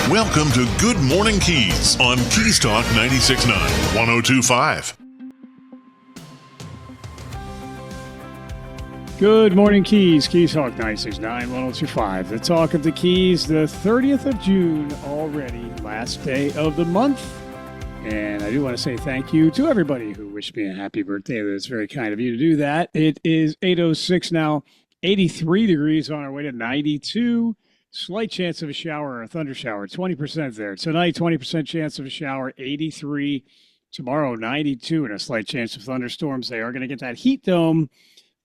Welcome to Good Morning Keys on Keys Talk 96.9, 102.5. Good morning, Keys. Keys Talk 96.9, 102.5. The talk of the Keys, the 30th of June already, last day of the month. And I do want to say thank you to everybody who wished me a happy birthday. That's very kind of you to do that. It is 8:06 now, 83 degrees on our way to 92. Slight chance of a shower or a thunder shower, 20% there. Tonight, 20% chance of a shower, 83. Tomorrow, 92, and a slight chance of thunderstorms. They are going to get that heat dome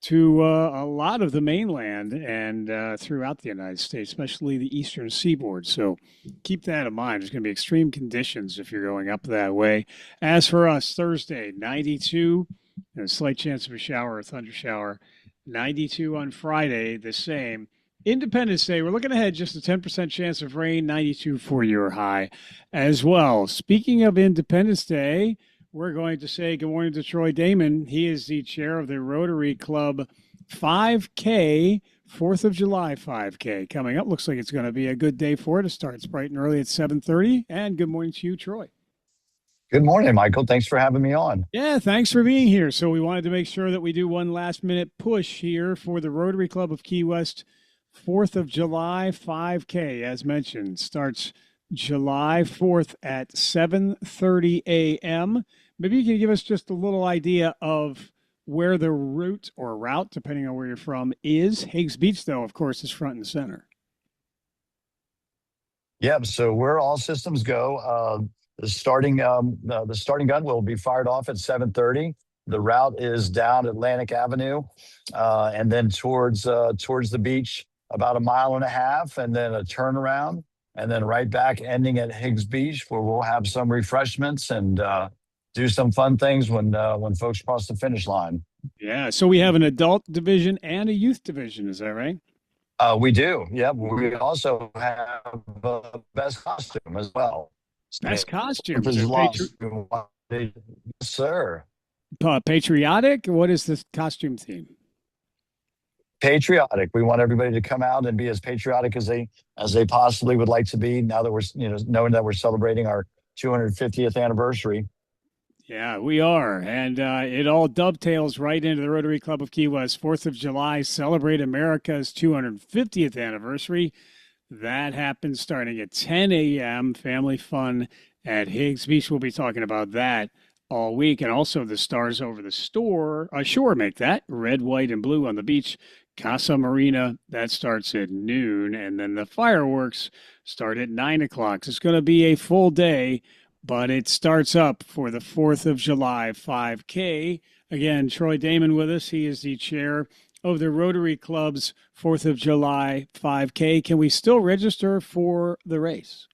to a lot of the mainland and throughout the United States, especially the eastern seaboard. So keep that in mind. There's going to be extreme conditions if you're going up that way. As for us, Thursday, 92, and a slight chance of a shower or thunder shower. 92 on Friday, the same. Independence Day, we're looking ahead, just a 10% chance of rain, 92 for your high as well. Speaking of Independence Day, we're going to say good morning to Troy Damon. He is the chair of the Rotary Club 5K, 4th of July 5K coming up. Looks like it's going to be a good day for it. It starts bright and early at 7:30. And good morning to you, Troy. Good morning, Michael. Thanks for having me on. Yeah, thanks for being here. So we wanted to make sure that we do one last minute push here for the Rotary Club of Key West 4th of July 5K, as mentioned, starts July 4th at 7:30 a.m. Maybe you can give us just a little idea of where the route, depending on where you're from, is. Higgs Beach, though, of course, is front and center. Yep. So where all systems go, the starting gun will be fired off at 7:30. The route is down Atlantic Avenue, and then towards the beach, about a mile and a half, and then a turnaround, and then right back ending at Higgs Beach, where we'll have some refreshments and do some fun things when folks cross the finish line. Yeah, so we have an adult division and a youth division, is that right? We do. Yep. We also have best costume as well. Best costume. Yes, sir. Patriotic? What is the costume theme? Patriotic. We want everybody to come out and be as patriotic as they possibly would like to be. Now that we're knowing that we're celebrating our 250th anniversary. Yeah, we are, and it all dovetails right into the Rotary Club of Key West 4th of July. Celebrate America's 250th anniversary. That happens starting at 10 a.m. Family fun at Higgs Beach. We'll be talking about that all week, and also the Stars Over the Shore make that red, white, and blue on the beach. Casa Marina, that starts at noon, and then the fireworks start at 9 o'clock. So it's going to be a full day, but it starts up for the 4th of July 5K. Again, Troy Damon with us. He is the chair of the Rotary Club's 4th of July 5K. Can we still register for the race?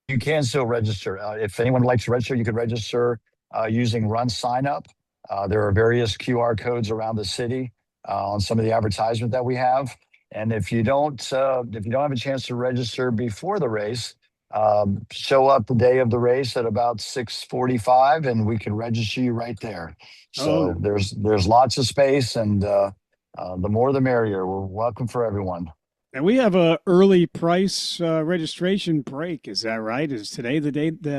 You can still register. If anyone would like to register, you could register using Run Sign Up. There are various QR codes around the city on some of the advertisement that we have. And if you don't have a chance to register before the race, show up the day of the race at about 6:45, and we can register you right there. So there's lots of space, and the more the merrier. We're welcome for everyone. And we have a early price registration break. Is that right? Is today the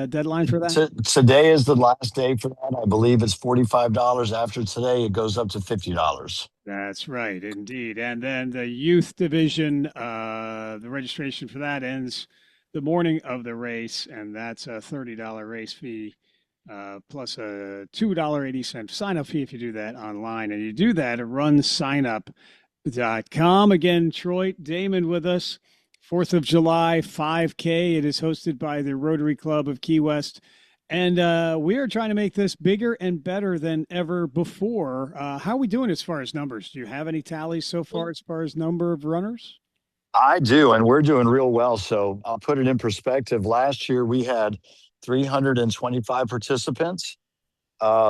deadline for that? Today is the last day for that. I believe it's $45. After today, it goes up to $50. That's right, indeed. And then the youth division, the registration for that ends the morning of the race, and that's a $30 race fee plus a $2.80 sign-up fee if you do that online. And you do that at runsignup.com. Again, Troy Damon with us. 4th of July 5K. It is hosted by the Rotary Club of Key West. And we are trying to make this bigger and better than ever before. How are we doing as far as numbers? Do you have any tallies so far as number of runners? I do, and we're doing real well. So I'll put it in perspective. Last year, we had 325 participants.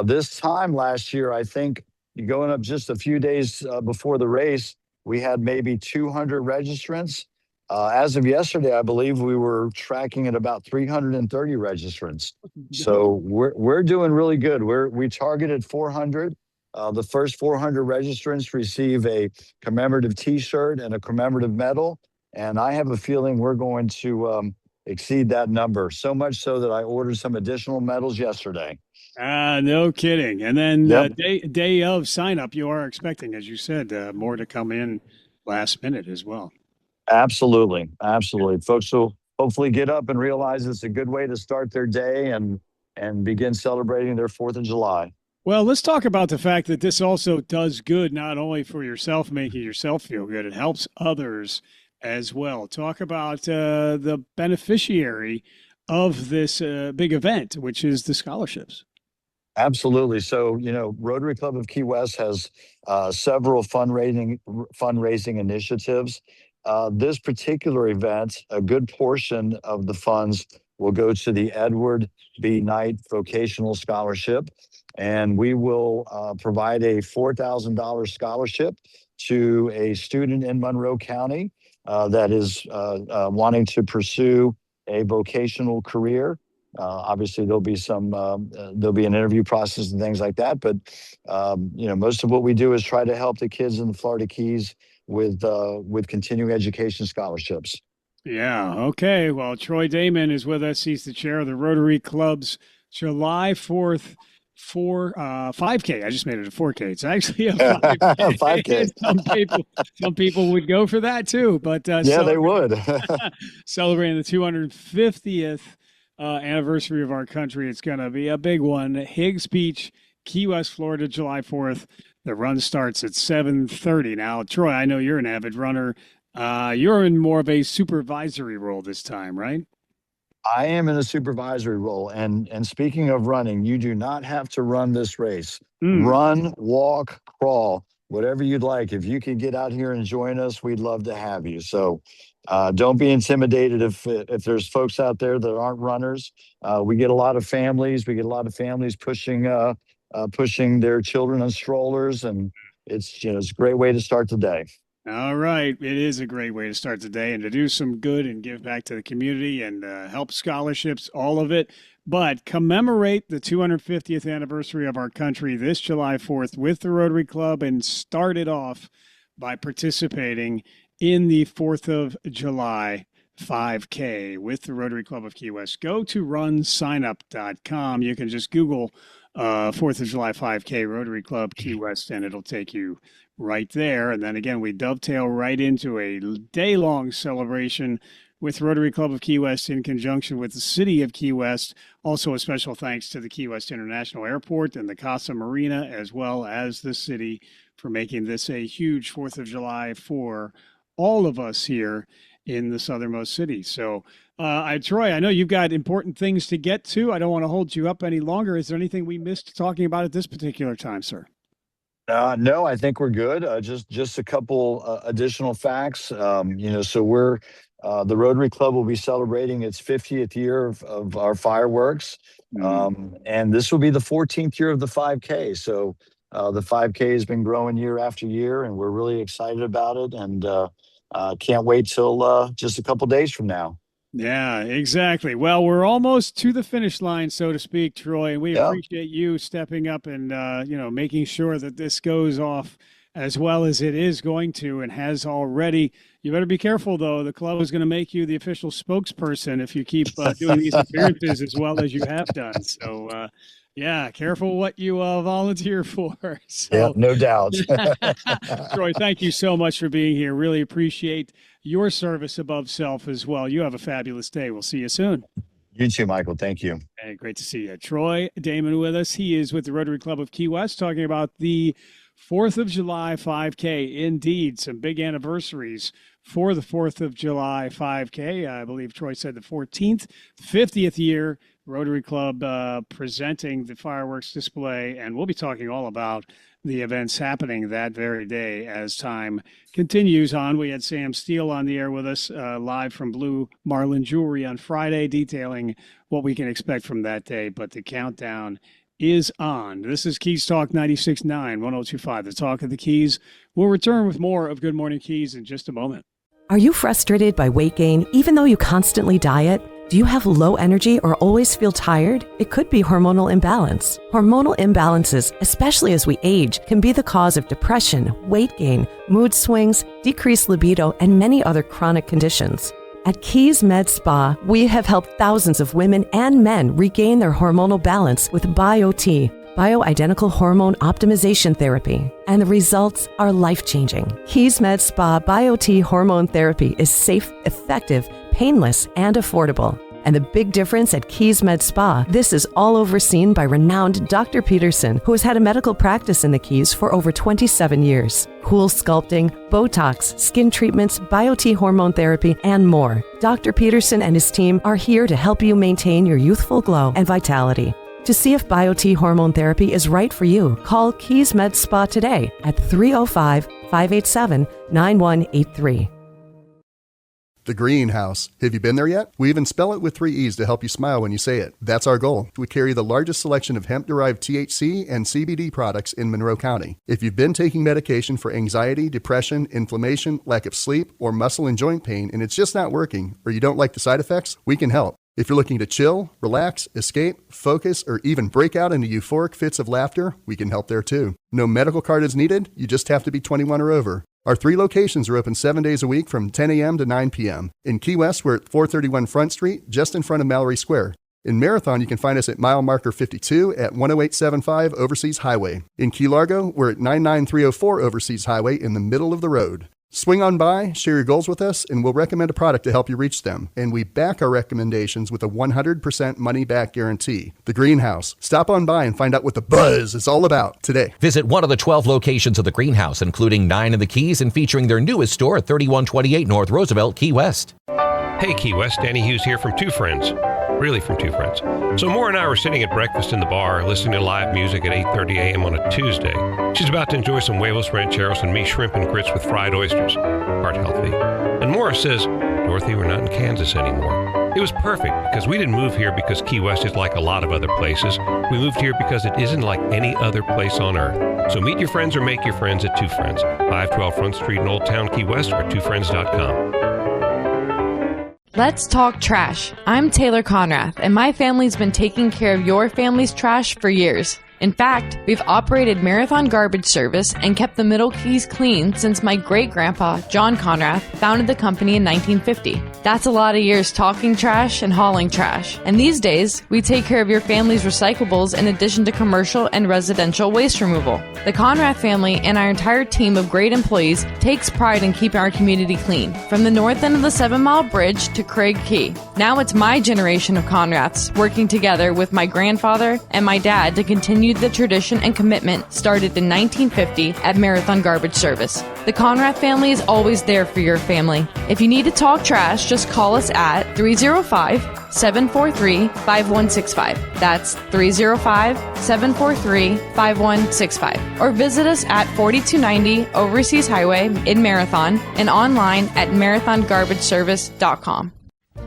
This time last year, I think, going up just a few days before the race, we had maybe 200 registrants. As of yesterday, I believe we were tracking at about 330 registrants. So we're doing really good. We targeted 400. The first 400 registrants receive a commemorative T-shirt and a commemorative medal. And I have a feeling we're going to exceed that number, so much so that I ordered some additional medals yesterday. No kidding. And then Yep. day of sign up, you are expecting, as you said, more to come in last minute as well. Absolutely. Absolutely. Folks will hopefully get up and realize it's a good way to start their day and begin celebrating their 4th of July. Well, let's talk about the fact that this also does good, not only for yourself, making yourself feel good, it helps others as well. Talk about the beneficiary of this big event, which is the scholarships. Absolutely. So, Rotary Club of Key West has several fundraising initiatives. This particular event, a good portion of the funds will go to the Edward B. Knight Vocational Scholarship, and we will provide a $4,000 scholarship to a student in Monroe County that is wanting to pursue a vocational career. Obviously, there'll be an interview process and things like that. But most of what we do is try to help the kids in the Florida Keys with continuing education scholarships. Yeah. Okay. Well, Troy Damon is with us. He's the chair of the Rotary Club's July 4th 5K. I just made it a 4K. It's actually a 5K. 5K. Some people would go for that too, but yeah, they would. Celebrating the 250th anniversary of our country. It's going to be a big one. Higgs Beach, Key West, Florida, July 4th. The run starts at 7:30. Now, Troy, I know you're an avid runner. You're in more of a supervisory role this time, right? I am in a supervisory role. And speaking of running, you do not have to run this race. Run, walk, crawl, whatever you'd like. If you can get out here and join us, we'd love to have you. So don't be intimidated if there's folks out there that aren't runners. We get a lot of families. We get a lot of families pushing their children on strollers, and it's a great way to start the day. All right. It is a great way to start the day and to do some good and give back to the community and help scholarships, all of it. But commemorate the 250th anniversary of our country this July 4th with the Rotary Club and start it off by participating in the 4th of July 5K with the Rotary Club of Key West. Go to runsignup.com. You can just Google 4th of July 5K Rotary Club Key West, and it'll take you right there. And then again, we dovetail right into a day-long celebration with Rotary Club of Key West in conjunction with the City of Key West. Also a special thanks to the Key West International Airport and the Casa Marina, as well as the city, for making this a huge 4th of July for all of us here in the southernmost city. So, Troy, I know you've got important things to get to. I don't want to hold you up any longer. Is there anything we missed talking about at this particular time, sir? No, I think we're good. Just a couple additional facts. So we're the Rotary Club will be celebrating its 50th year of our fireworks, and this will be the 14th year of the 5K. So the 5K has been growing year after year, and we're really excited about it, and can't wait till just a couple days from now. Yeah, exactly. Well, we're almost to the finish line, so to speak, Troy, and we appreciate you stepping up and, making sure that this goes off as well as it is going to and has already. You better be careful, though. The club is going to make you the official spokesperson if you keep doing these appearances as well as you have done. So, careful what you volunteer for. So, yeah, no doubt. Troy, thank you so much for being here. Really appreciate your service above self as well. You have a fabulous day. We'll see you soon. You too, Michael. Thank you. Hey, great to see you. Troy Damon with us. He is with the Rotary Club of Key West talking about the 4th of July 5K. Indeed, some big anniversaries for the 4th of July 5K. I believe Troy said the 14th, 50th year Rotary Club presenting the fireworks display, and we'll be talking all about the events happening that very day as time continues on. We had Sam Steele on the air with us live from Blue Marlin Jewelry on Friday, detailing what we can expect from that day, but the countdown is on. This is Keys Talk 96.9, 102.5, the Talk of the Keys. We'll return with more of Good Morning Keys in just a moment. Are you frustrated by weight gain even though you constantly diet? Do you have low energy or always feel tired? It could be hormonal imbalance. Hormonal imbalances, especially as we age, can be the cause of depression, weight gain, mood swings, decreased libido, and many other chronic conditions. At Keys Med Spa, we have helped thousands of women and men regain their hormonal balance with BioT, bioidentical hormone optimization therapy, and the results are life-changing. Keys Med Spa BioT hormone therapy is safe, effective, painless, and affordable. And the big difference at Keys Med Spa, this is all overseen by renowned Dr. Peterson, who has had a medical practice in the Keys for over 27 years. Cool sculpting, Botox, skin treatments, BioT hormone therapy, and more. Dr. Peterson and his team are here to help you maintain your youthful glow and vitality. To see if BioT hormone therapy is right for you, call Keys Med Spa today at 305-587-9183. The Greenhouse. Have you been there yet? We even spell it with 3 E's to help you smile when you say it. That's our goal. We carry the largest selection of hemp-derived THC and CBD products in Monroe County. If you've been taking medication for anxiety, depression, inflammation, lack of sleep, or muscle and joint pain and it's just not working, or you don't like the side effects, we can help. If you're looking to chill, relax, escape, focus, or even break out into euphoric fits of laughter, we can help there too. No medical card is needed. You just have to be 21 or over. Our 3 locations are open 7 days a week from 10 a.m. to 9 p.m. In Key West, we're at 431 Front Street, just in front of Mallory Square. In Marathon, you can find us at mile marker 52 at 10875 Overseas Highway. In Key Largo, we're at 99304 Overseas Highway in the middle of the road. Swing on by, share your goals with us, and we'll recommend a product to help you reach them. And we back our recommendations with a 100% money-back guarantee. The Greenhouse. Stop on by and find out what the buzz is all about today. Visit one of the 12 locations of the Greenhouse, including 9 in the Keys and featuring their newest store at 3128 North Roosevelt, Key West. Hey, Key West, Danny Hughes here from Two Friends. Really from Two Friends. So Maura and I were sitting at breakfast in the bar listening to live music at 8:30 a.m. on a Tuesday. She's about to enjoy some huevos rancheros and me shrimp and grits with fried oysters. Heart healthy. And Maura says, Dorothy, we're not in Kansas anymore. It was perfect because we didn't move here because Key West is like a lot of other places. We moved here because it isn't like any other place on earth. So meet your friends or make your friends at Two Friends, 512 Front Street in Old Town, Key West, or twofriends.com. Let's talk trash. I'm Taylor Conrath, and my family's been taking care of your family's trash for years. In fact, we've operated Marathon Garbage Service and kept the Middle Keys clean since my great-grandpa, John Conrath, founded the company in 1950. That's a lot of years talking trash and hauling trash. And these days, we take care of your family's recyclables in addition to commercial and residential waste removal. The Conrath family and our entire team of great employees takes pride in keeping our community clean, from the north end of the 7 Mile Bridge to Craig Key. Now it's my generation of Conraths working together with my grandfather and my dad to continue the tradition and commitment started in 1950 at Marathon Garbage Service. The Conrath family is always there for your family. If you need to talk trash, just call us at 305-743-5165. That's 305-743-5165. Or visit us at 4290 Overseas Highway in Marathon and online at marathongarbageservice.com.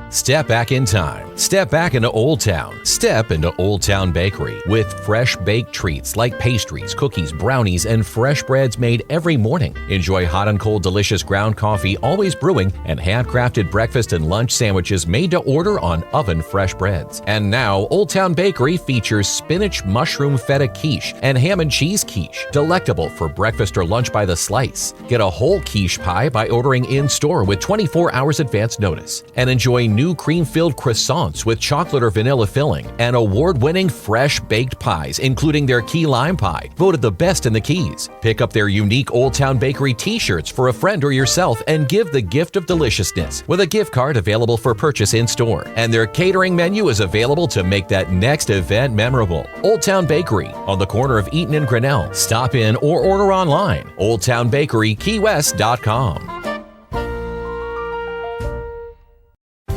Step back in time. Step back into Old Town. Step into Old Town Bakery with fresh baked treats like pastries, cookies, brownies, and fresh breads made every morning. Enjoy hot and cold delicious ground coffee always brewing and handcrafted breakfast and lunch sandwiches made to order on oven fresh breads. And now Old Town Bakery features spinach mushroom feta quiche and ham and cheese quiche, delectable for breakfast or lunch by the slice. Get a whole quiche pie by ordering in-store with 24 hours advance notice. And enjoy new cream-filled croissants with chocolate or vanilla filling and award-winning fresh baked pies, including their key lime pie, voted the best in the Keys. Pick up their unique Old Town Bakery t-shirts for a friend or yourself and give the gift of deliciousness with a gift card available for purchase in-store. And their catering menu is available to make that next event memorable. Old Town Bakery on the corner of Eaton and Grinnell. Stop in or order online. OldTownBakeryKeyWest.com.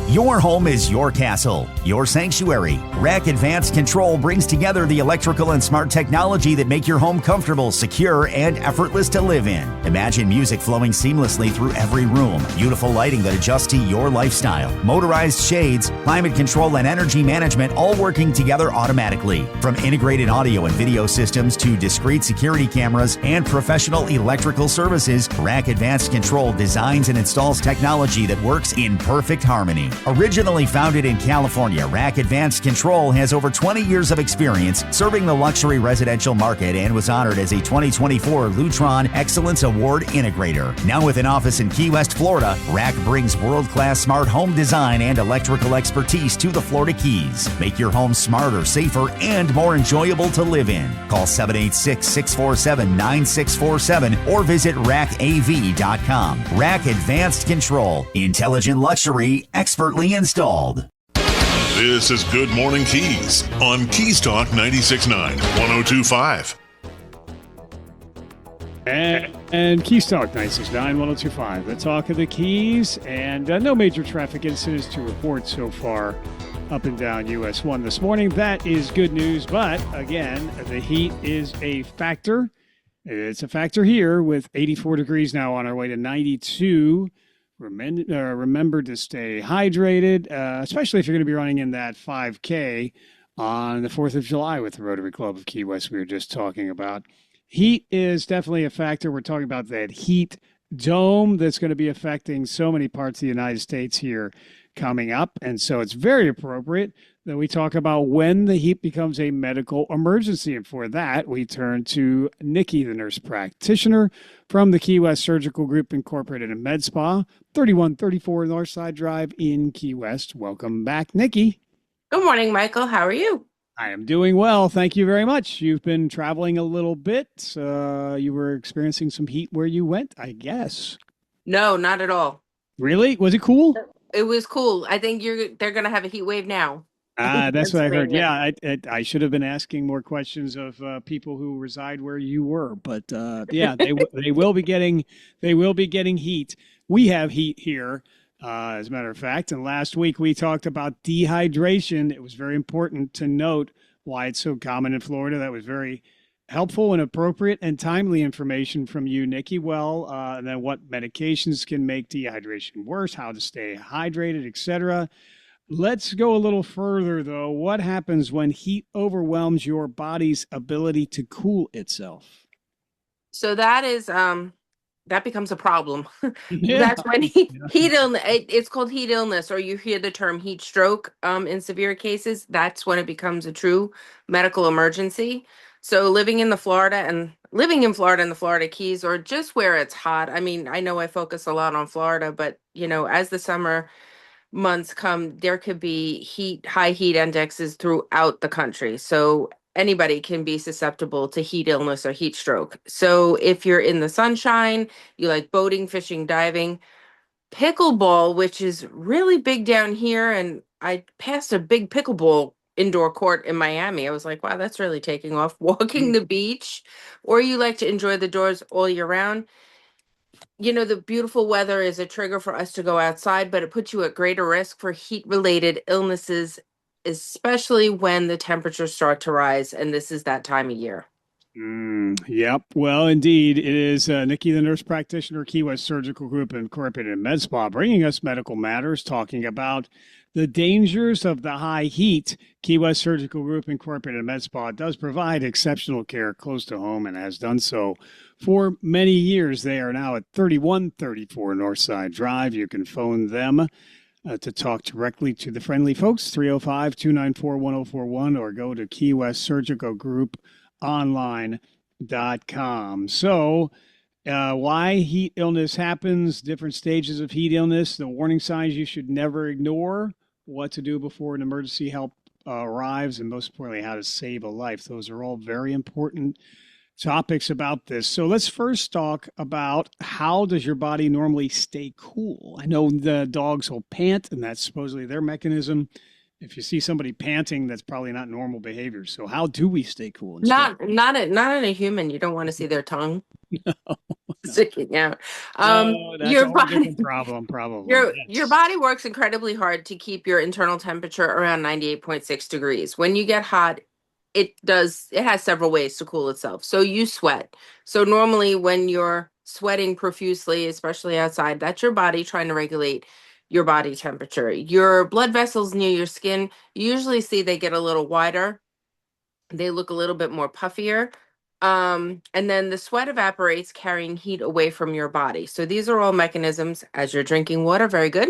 Your home is your castle, your sanctuary. RAC Advanced Control brings together the electrical and smart technology that make your home comfortable, secure, and effortless to live in. Imagine music flowing seamlessly through every room, beautiful lighting that adjusts to your lifestyle, motorized shades, climate control, and energy management all working together automatically. From integrated audio and video systems to discrete security cameras and professional electrical services, RAC Advanced Control designs and installs technology that works in perfect harmony. Originally founded in California, Rack Advanced Control has over 20 years of experience serving the luxury residential market and was honored as a 2024 Lutron Excellence Award Integrator. Now with an office in Key West, Florida, Rack brings world-class smart home design and electrical expertise to the Florida Keys. Make your home smarter, safer, and more enjoyable to live in. Call 786-647-9647 or visit rackav.com. Rack Advanced Control. Intelligent luxury, expertly installed. This is Good Morning Keys on Keys Talk 96.9, 102.5. And Keys Talk 96.9, 102.5. The talk of the Keys, and no major traffic incidents to report so far up and down US 1 this morning. That is good news, but again, the heat is a factor. It's a factor here with 84 degrees now on our way to 92. Remember to stay hydrated, especially if you're going to be running in that 5K on the 4th of July with the Rotary Club of Key West we were just talking about. Heat is definitely a factor. We're talking about that heat dome that's going to be affecting so many parts of the United States here coming up. And so it's very appropriate that we talk about when the heat becomes a medical emergency. And for that, we turn to Nikki, the nurse practitioner from the Key West Surgical Group Incorporated in Med Spa, 3134 Northside Drive in Key West. Welcome back, Nikki. Good morning, Michael. How are you? I am doing well. Thank you very much. You've been traveling a little bit. You were experiencing some heat where you went, I guess. No, not at all. Really? Was it cool? It was cool. I think they're going to have a heat wave now. That's what I heard. Yeah, I should have been asking more questions of people who reside where you were, but yeah, they will be getting heat. We have heat here, as a matter of fact. And last week we talked about dehydration. It was very important to note why it's so common in Florida. That was very helpful and appropriate and timely information from you, Nikki. Well, and then what medications can make dehydration worse, how to stay hydrated, etc. Let's go a little further, though. What happens when heat overwhelms your body's ability to cool itself? So that is that becomes a problem. Yeah. That's when heat illness. It's called heat illness, or you hear the term heat stroke in severe cases. That's when it becomes a true medical emergency. So living in Florida and the Florida Keys, or just where it's hot. I mean, I know I focus a lot on Florida, but as the summer months come, there could be high heat indexes throughout the country. So anybody can be susceptible to heat illness or heat stroke. So if you're in the sunshine, you like boating, fishing, diving, pickleball, which is really big down here. And I passed a big pickleball indoor court in Miami. I was like, wow, that's really taking off. Walking the beach, or you like to enjoy the doors all year round. The beautiful weather is a trigger for us to go outside, but it puts you at greater risk for heat-related illnesses, especially when the temperatures start to rise, and this is that time of year. Yep. Well, indeed, it is Nikki, the nurse practitioner, Key West Surgical Group Incorporated in Med Spa, bringing us medical matters, talking about the dangers of the high heat. Key West Surgical Group Incorporated in Med Spa does provide exceptional care close to home and has done so for many years. They are now at 3134 Northside Drive. You can phone them to talk directly to the friendly folks, 305-294-1041, or go to Key West Surgical Group online.com. So why heat illness happens, different stages of heat illness, the warning signs you should never ignore, what to do before an emergency help arrives, and most importantly, how to save a life. Those are all very important topics about this. So let's first talk about, how does your body normally stay cool? I know the dogs will pant, and that's supposedly their mechanism. If you see somebody panting, that's probably not normal behavior. So how do we stay cool? Not in a human. You don't want to see their tongue sticking out. That's your a body, different problem, probably. Your body works incredibly hard to keep your internal temperature around 98.6 degrees. When you get hot, it has several ways to cool itself. So you sweat. So normally when you're sweating profusely, especially outside, that's your body trying to regulate your body temperature. Your blood vessels near your skin, you usually see they get a little wider. They look a little bit more puffier. And then the sweat evaporates, carrying heat away from your body. So these are all mechanisms. As you're drinking water, very good.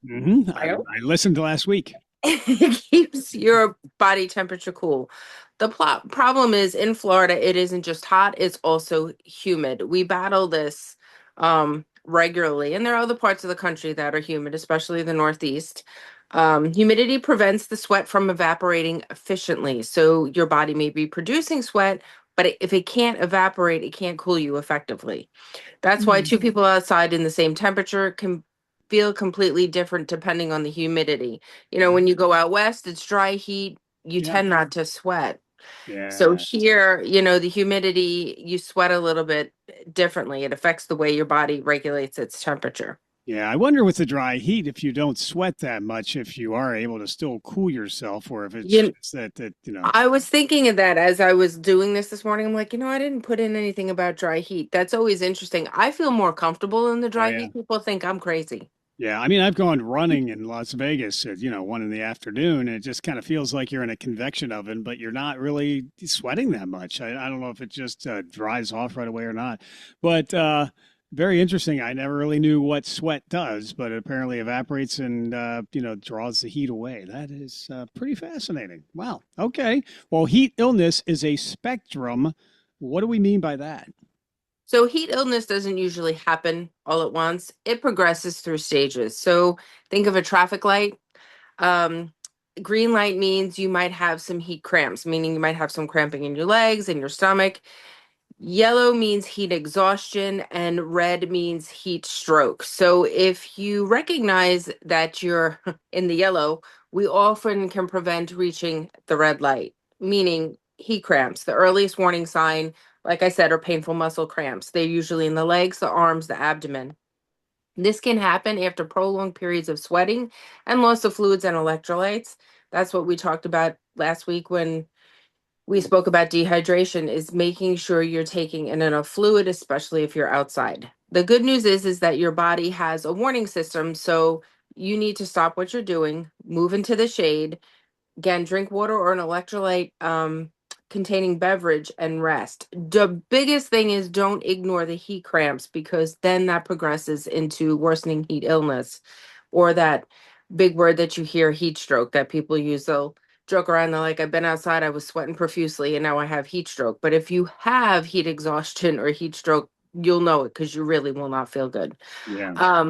I listened to last week. It keeps your body temperature cool. The problem is in Florida, it isn't just hot, it's also humid. We battle this regularly, and there are other parts of the country that are humid, especially the Northeast. Humidity prevents the sweat from evaporating efficiently. So your body may be producing sweat, but if it can't evaporate, it can't cool you effectively. That's why two people outside in the same temperature can feel completely different depending on the humidity. You know, when you go out west, it's dry heat, you Yeah. tend not to sweat. Yeah. So here, you know, the humidity, you sweat a little bit differently. It affects the way your body regulates its temperature. Yeah, I wonder with the dry heat if you don't sweat that much, if you are able to still cool yourself, or if it's You, just that you know. I was thinking of that as I was doing this morning. I'm like, you know, I didn't put in anything about dry heat. That's always interesting. I feel more comfortable in the Oh dry yeah, heat. People think I'm crazy. yeah. I mean, I've gone running in Las Vegas at 1 in the afternoon, and it just kind of feels like you're in a convection oven, but you're not really sweating that much. I don't know if it just dries off right away or not, but very interesting. I never really knew what sweat does, but it apparently evaporates and draws the heat away. That is pretty fascinating. Wow. Okay. Well, heat illness is a spectrum. What do we mean by that? So heat illness doesn't usually happen all at once. It progresses through stages. So think of a traffic light. Um, green light means you might have some heat cramps, meaning you might have some cramping in your legs and your stomach. Yellow means heat exhaustion, and red means heat stroke. So if you recognize that you're in the yellow, we often can prevent reaching the red light, meaning heat cramps. The earliest warning sign, like I said, are painful muscle cramps. They're usually in the legs, the arms, the abdomen. This can happen after prolonged periods of sweating and loss of fluids and electrolytes. That's what we talked about last week when we spoke about dehydration, is making sure you're taking in enough fluid, especially if you're outside. The good news is that your body has a warning system, so you need to stop what you're doing, move into the shade, again, drink water or an electrolyte containing beverage, and rest. The biggest thing is don't ignore the heat cramps, because then that progresses into worsening heat illness, or that big word that you hear, heat stroke, that people use. They'll joke around, they're like, I've been outside, I was sweating profusely, and now I have heat stroke. But if you have heat exhaustion or heat stroke, you'll know it, because you really will not feel good. Yeah.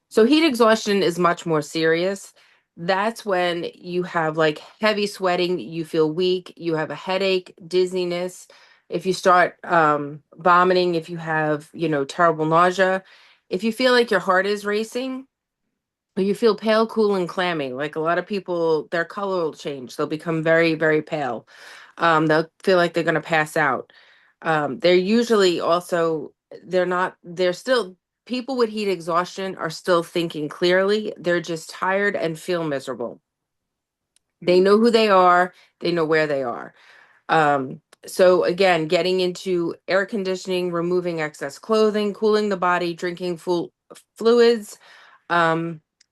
So heat exhaustion is much more serious. That's when you have like heavy sweating, you feel weak, you have a headache, dizziness. If you start vomiting, if you have, terrible nausea, if you feel like your heart is racing, or you feel pale, cool, and clammy, like a lot of people, their color will change. They'll become very, very pale. They'll feel like they're going to pass out. They're usually also, they're still, people with heat exhaustion are still thinking clearly. They're just tired and feel miserable. They know who they are, they know where they are. So again, getting into air conditioning, removing excess clothing, cooling the body, drinking full fluids,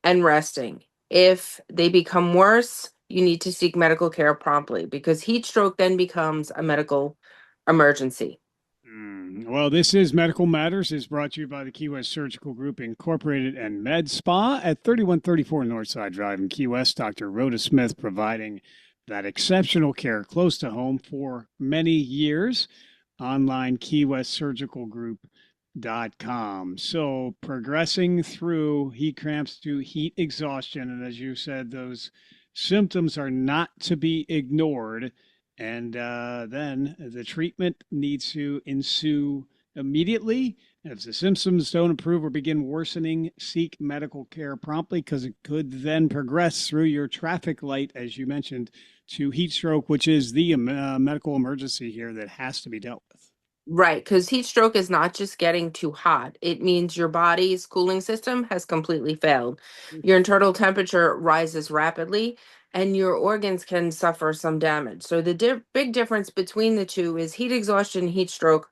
and resting. If they become worse, you need to seek medical care promptly, because heat stroke then becomes a medical emergency. Well, this is Medical Matters, is brought to you by the Key West Surgical Group Incorporated and Med Spa at 3134 Northside Drive in Key West. Dr. Rhoda Smith providing that exceptional care close to home for many years. Online, keywestsurgicalgroup.com. So progressing through heat cramps to heat exhaustion. And as you said, those symptoms are not to be ignored. And then the treatment needs to ensue immediately. If the symptoms don't improve or begin worsening, seek medical care promptly, because it could then progress through your traffic light, as you mentioned, to heat stroke, which is the medical emergency here that has to be dealt with. Right, because heat stroke is not just getting too hot. It means your body's cooling system has completely failed. Your internal temperature rises rapidly, and your organs can suffer some damage. So the big difference between the two is heat exhaustion, heat stroke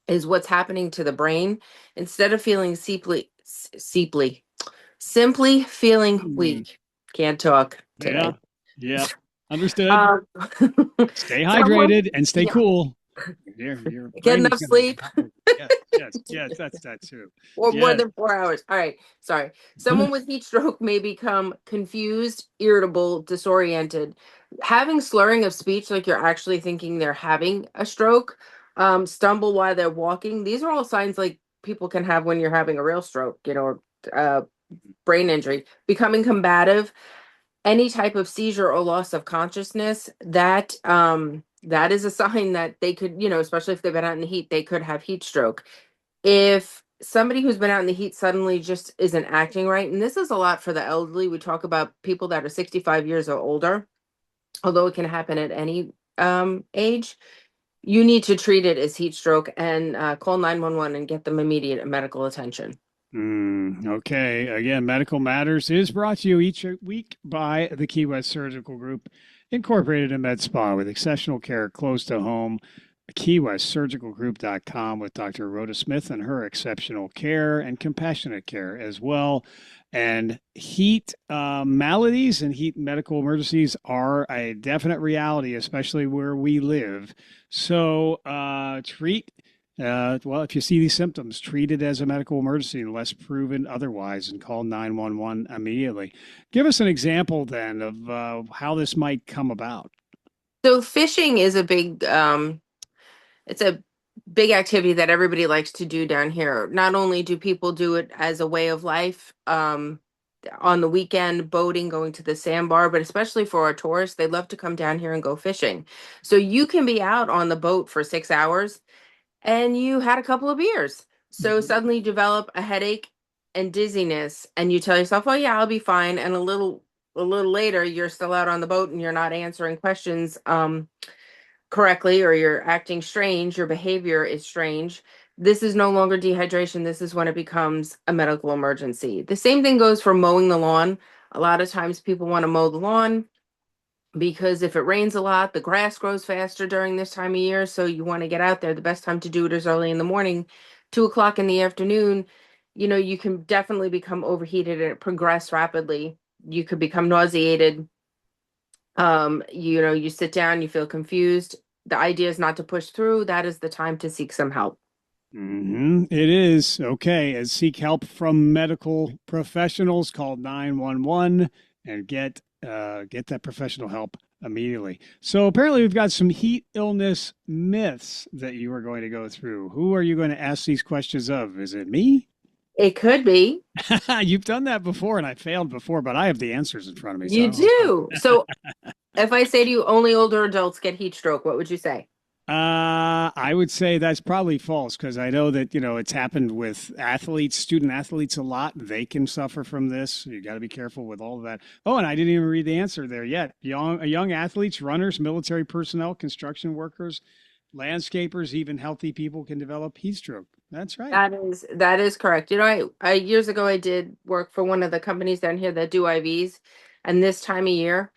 is what's happening to the brain. Instead of feeling simply feeling weak. Can't talk today. Yeah. Understood. Um, Stay hydrated and stay yeah. cool. Your Get brain enough is gonna sleep. yes, that's that too. Or more Yes. than 4 hours. All right. Sorry. Someone with heat stroke may become confused, irritable, disoriented, having slurring of speech, like you're actually thinking they're having a stroke, stumble while they're walking. These are all signs like people can have when you're having a real stroke, or brain injury, becoming combative, any type of seizure or loss of consciousness. That is a sign that they could, especially if they've been out in the heat, they could have heat stroke. If somebody who's been out in the heat suddenly just isn't acting right, and this is a lot for the elderly, we talk about people that are 65 years or older, although it can happen at any age, you need to treat it as heat stroke and call 911 and get them immediate medical attention. Okay. Again, Medical Matters is brought to you each week by the Key West Surgical Group, incorporated in Med Spa with exceptional care close to home. KeyWestSurgicalGroup.com with Dr. Rhoda Smith and her exceptional care and compassionate care as well. And heat maladies and heat medical emergencies are a definite reality, especially where we live. So if you see these symptoms, treat it as a medical emergency unless proven otherwise and call 911 immediately. Give us an example then of how this might come about. So fishing is it's a big activity that everybody likes to do down here. Not only do people do it as a way of life, on the weekend, boating, going to the sandbar, but especially for our tourists, they love to come down here and go fishing. So you can be out on the boat for 6 hours and you had a couple of beers. So suddenly you develop a headache and dizziness, and you tell yourself, "Oh yeah, I'll be fine." And a little later, you're still out on the boat and you're not answering questions correctly, or you're acting strange. Your behavior is strange. This is no longer dehydration. This is when it becomes a medical emergency. The same thing goes for mowing the lawn. A lot of times people want to mow the lawn because if it rains a lot, the grass grows faster during this time of year. So you want to get out there. The best time to do it is early in the morning, 2 o'clock in the afternoon. You can definitely become overheated and progress rapidly. You could become nauseated. You sit down, you feel confused. The idea is not to push through. That is the time to seek some help. It is. Okay. And seek help from medical professionals. Call 911 and get that professional help immediately. So apparently we've got some heat illness myths that you are going to go through. Who are you going to ask these questions of? Is it me? It could be. You've done that before and I failed before, but I have the answers in front of me. You do. So if I say to you, only older adults get heat stroke, what would you say? I would say that's probably false because I know that, it's happened with student athletes a lot. They can suffer from this. You got to be careful with all of that. Oh, and I didn't even read the answer there yet. Young athletes, runners, military personnel, construction workers, landscapers, even healthy people can develop heat stroke. That's right. That is correct. I years ago I did work for one of the companies down here that do IVs, and this time of year,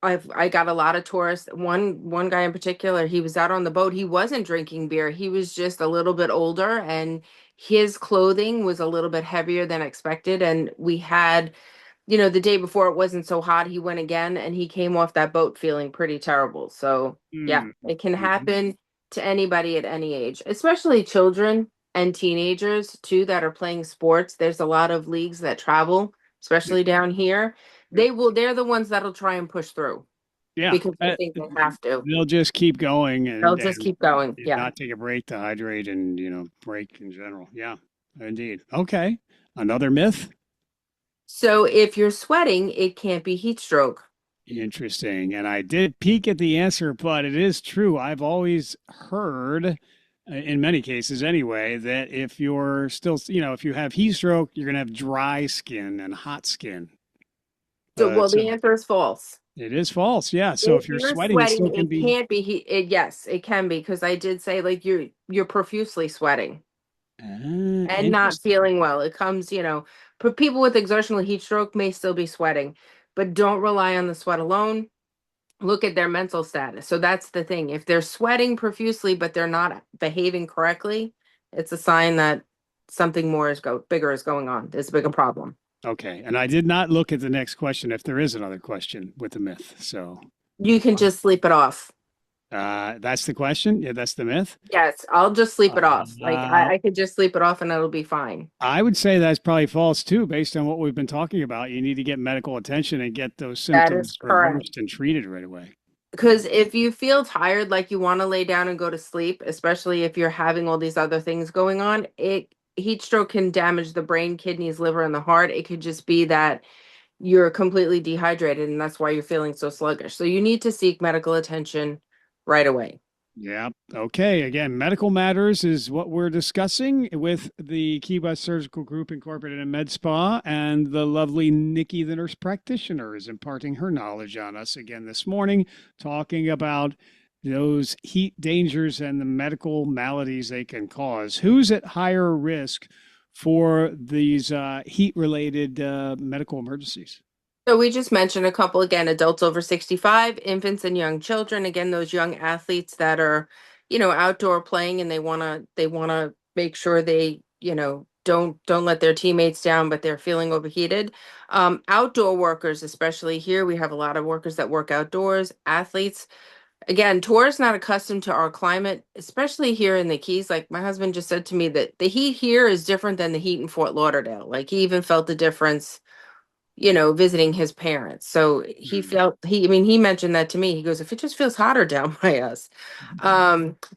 I got a lot of tourists. One guy in particular, he was out on the boat. He wasn't drinking beer. He was just a little bit older, and his clothing was a little bit heavier than expected. And we had, the day before it wasn't so hot. He went again, and he came off that boat feeling pretty terrible. So yeah, it can happen to anybody at any age, especially children and teenagers too that are playing sports. There's a lot of leagues that travel, especially down here. They're the ones that'll try and push through. Yeah. Because they think they have to. They'll just keep going. They'll just keep going. Yeah. Not take a break to hydrate and, break in general. Yeah, indeed. Okay. Another myth. So if you're sweating, it can't be heat stroke. Interesting. And I did peek at the answer, but it is true. I've always heard, in many cases anyway, that if you're still, if you have heat stroke, you're going to have dry skin and hot skin. So, the answer is false. It is false. Yeah. So if you're sweating, it still can be. It can't be heat. Yes, it can be, because I did say you're profusely sweating and not feeling well. It comes, people with exertional heat stroke may still be sweating, but don't rely on the sweat alone. Look at their mental status. So that's the thing. If they're sweating profusely, but they're not behaving correctly, it's a sign that something bigger is going on. There's a bigger problem. Okay. And I did not look at the next question if there is another question with the myth. So you can just sleep it off. That's the question. Yeah, that's the myth. Yes, I'll just sleep it off. Like Uh, I could just sleep it off and it'll be fine. I would say that's probably false too, based on what we've been talking about. You need to get medical attention and get those That is symptoms correct. reversed and treated right away. Because if you feel tired, like you want to lay down and go to sleep, especially if you're having all these other things going on, it heat stroke can damage the brain, kidneys, liver, and the heart. It could just be that you're completely dehydrated and that's why you're feeling so sluggish. So you need to seek medical attention right away. Yeah. Okay. Again, medical matters is what we're discussing with the Key West Surgical Group Incorporated and Med Spa, and the lovely Nikki, the nurse practitioner, is imparting her knowledge on us again this morning, talking about those heat dangers and the medical maladies they can cause. Who's at higher risk for these heat-related medical emergencies? So we just mentioned a couple again, adults over 65, infants and young children. Again, those young athletes that are, outdoor playing and they wanna make sure they, don't let their teammates down, but they're feeling overheated. Outdoor workers, especially here, we have a lot of workers that work outdoors, athletes. Again, tourists not accustomed to our climate, especially here in the Keys. Like my husband just said to me that the heat here is different than the heat in Fort Lauderdale. Like he even felt the difference visiting his parents. So he felt he mentioned that to me. He goes, if it just feels hotter down by us.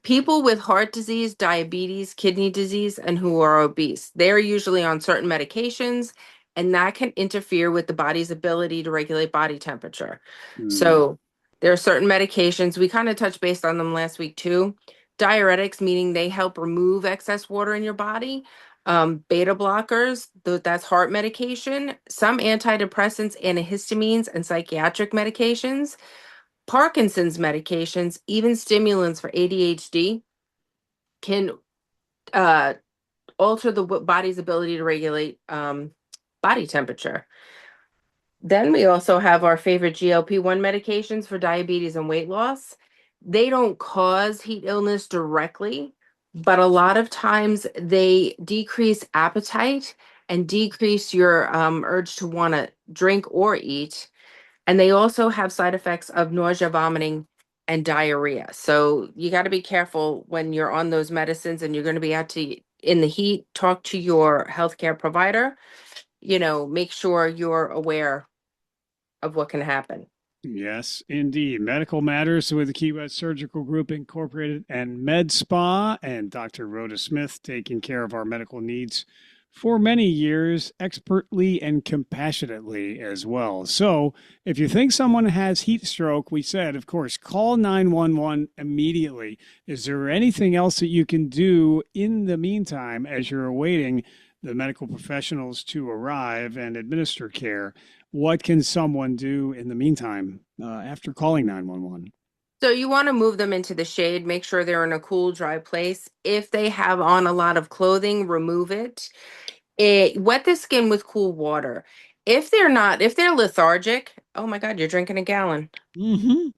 People with heart disease, diabetes, kidney disease, and who are obese, they're usually on certain medications, and that can interfere with the body's ability to regulate body temperature. So there are certain medications, we kind of touched based on them last week too. Diuretics, meaning they help remove excess water in your body. Beta blockers, that's heart medication, some antidepressants, antihistamines, and psychiatric medications, Parkinson's medications, even stimulants for ADHD can alter the body's ability to regulate body temperature. Then we also have our favorite GLP-1 medications for diabetes and weight loss. They don't cause heat illness directly, but a lot of times they decrease appetite and decrease your urge to want to drink or eat. And they also have side effects of nausea, vomiting, and diarrhea. So you got to be careful when you're on those medicines and you're going to be in the heat. Talk to your healthcare provider. Make sure you're aware of what can happen. Yes, indeed. Medical Matters with the Key West Surgical Group Incorporated and Med Spa, and Dr. Rhoda Smith taking care of our medical needs for many years, expertly and compassionately as well. So if you think someone has heat stroke, we said, of course, call 911 immediately. Is there anything else that you can do in the meantime as you're awaiting the medical professionals to arrive and administer care? What can someone do in the meantime after calling 911? So you want to move them into the shade, make sure they're in a cool, dry place. If they have on a lot of clothing, remove it. Wet the skin with cool water. If they're lethargic, oh my God, you're drinking a gallon. Mm-hmm.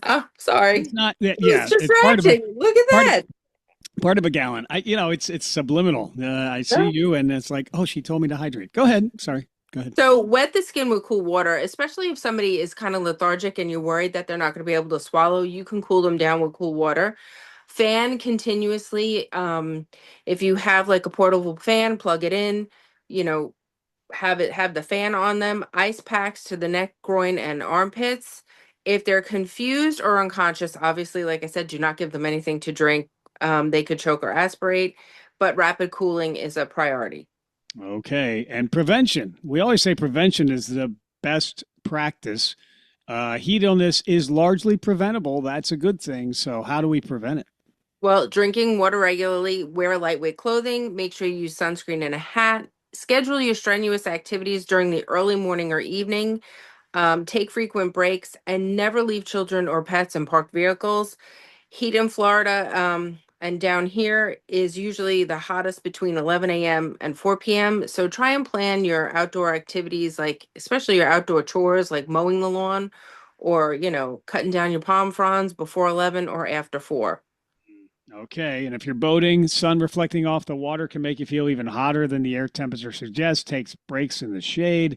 Oh, sorry. It's not, He's yeah, it's distracting. Look at that. Part of a gallon. It's subliminal. I see you, and it's like, oh, she told me to hydrate. Go ahead. Sorry. Go ahead. So wet the skin with cool water, especially if somebody is kind of lethargic and you're worried that they're not going to be able to swallow. You can cool them down with cool water. Fan continuously. If you have like a portable fan, plug it in. Have the fan on them. Ice packs to the neck, groin, and armpits. If they're confused or unconscious, obviously, like I said, do not give them anything to drink. They could choke or aspirate, but rapid cooling is a priority. Okay. And prevention. We always say prevention is the best practice. Heat illness is largely preventable. That's a good thing. So how do we prevent it? Well, drinking water regularly, wear lightweight clothing, make sure you use sunscreen and a hat, schedule your strenuous activities during the early morning or evening, take frequent breaks, and never leave children or pets in parked vehicles. Heat in Florida and down here is usually the hottest between 11 a.m. and 4 p.m. So try and plan your outdoor activities, like especially your outdoor chores, like mowing the lawn or, cutting down your palm fronds before 11 or after 4. Okay. And if you're boating, sun reflecting off the water can make you feel even hotter than the air temperature suggests. Takes breaks in the shade.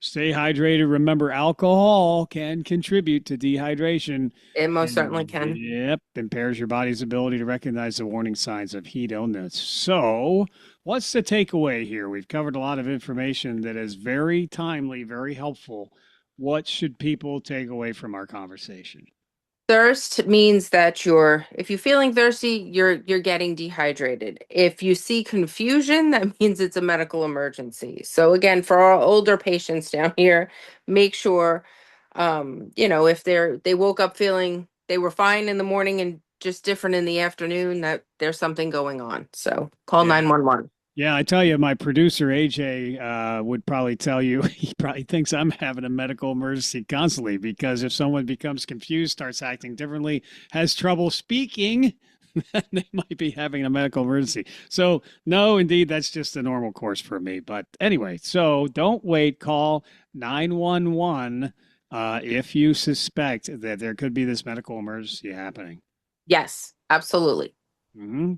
stay hydrated. Remember, alcohol can contribute to dehydration. It most certainly And, can. yep, impairs your body's ability to recognize the warning signs of heat illness. So, what's the takeaway here? We've covered a lot of information that is very timely, very helpful. What should people take away from our conversation? Thirst means that if you're feeling thirsty, you're getting dehydrated. If you see confusion, that means it's a medical emergency. So again, for our older patients down here, make sure if they woke up feeling they were fine in the morning and just different in the afternoon, that there's something going on. So call Yeah. 911. Yeah, I tell you, my producer AJ would probably tell you he probably thinks I'm having a medical emergency constantly, because if someone becomes confused, starts acting differently, has trouble speaking, then they might be having a medical emergency. So, no, indeed, that's just a normal course for me. But anyway, so don't wait. Call 911 if you suspect that there could be this medical emergency happening. Yes, absolutely.